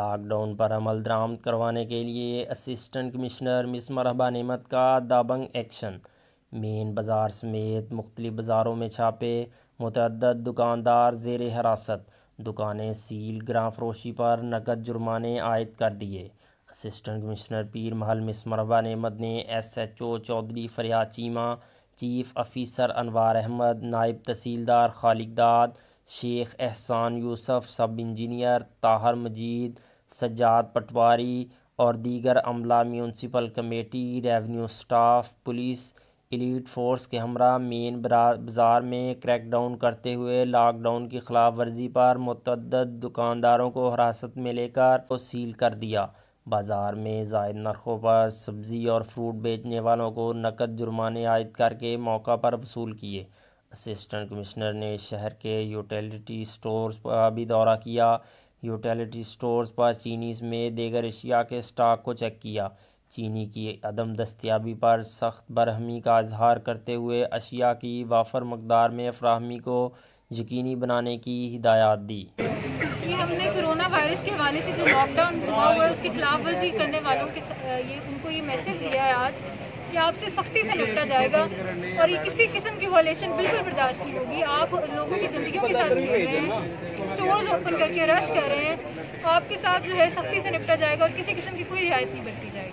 Lock down پر عمل درآمد کروانے کے لیے اسسٹنٹ کمشنر مس مرحبا نعمت کا دبنگ ایکشن۔ مین بازار سمیت مختلف بازاروں میں چھاپے، متعدد دکاندار زیر حراست، دکانیں سیل، گراں فروشی پر نقد جرمانے عائد کر دیے۔ اسسٹنٹ کمشنر پیرمحل مس مرحبا نعمت نے ایس ایچ او چوہدری فریاد چیمہ، چیف آفیسر انوار احمد، نائب تحصیلدار خالق داد، شیخ احسان یوسف، سب انجینئر طاہر مجید، سجاد پٹواری اور دیگر عملہ municipal committee, revenue staff, police, elite force کے ہمراہ مین بازار میں کریک ڈاؤن کرتے ہوئے لاک ڈاؤن کی خلاف ورزی پر متعدد دکانداروں کو حراست میں لے کر سیل کر دیا۔ بازار میں زائد نرخوں پر سبزی اور فروٹ بیچنے والوں کو نقد جرمانے عائد کر کے موقع پر وصول کیے۔ اسسٹنٹ کمشنر نے شہر کے یوٹیلیٹی سٹورز کا بھی دورہ کیا۔ یوٹیلیٹی سٹورز پر چینی سمیت دیگر اشیاء کے سٹاک کو چیک کیا۔ چینی کی عدم دستیابی پر سخت برہمی کا اظہار کرتے ہوئے اشیاء کی وافر مقدار میں فراہمی کو یقینی بنانے کی ہدایات دی۔ یہ ہم نے کرونا وائرس کے حوالے سے جو لاک ڈاؤن ہوا ہوا ہے اس کی خلاف ورزی کرنے والوں کے ان کو یہ میسج دیا ہے آج کہ آپ سے سختی سے نپٹا جائے گا اور یہ کسی قسم کی وائلیشن بالکل برداشت نہیں ہوگی۔ آپ لوگوں کی زندگیوں کے ساتھ کھیل رہے ہیں، اسٹورز اوپن کر کے رش کر رہے ہیں، آپ کے ساتھ جو ہے سختی سے نپٹا جائے گا اور کسی قسم کی کوئی رعایت نہیں برتی جائے گی۔